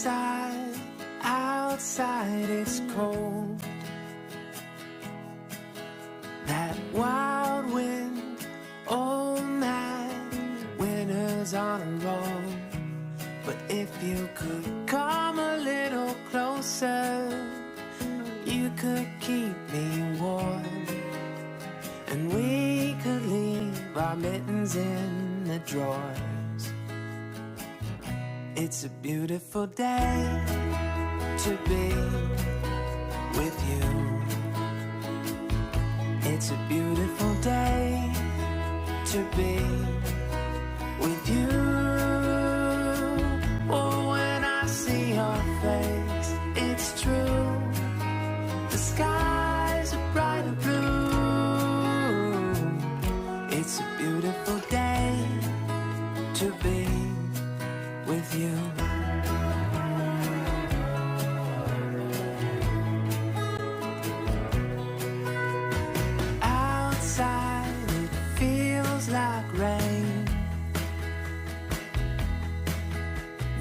Outside, outside it's cold. That wild wind, oh man, winter's on a roll. But if you could come a little closer, you could keep me warm, and we could leave our mittens in the drawers. It's a beautiful day to be with you. It's a beautiful day to be with you. Oh, when I see your face, it's true. The skies are bright and blue. It's a beautiful day to be with you. Outside it feels like rain.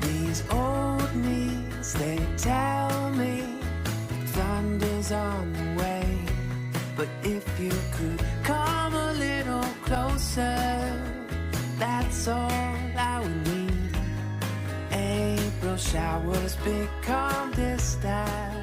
These old knees, they tell me thunder's on the way. But if you could come a little closer, that's all I would need. April showers become distant.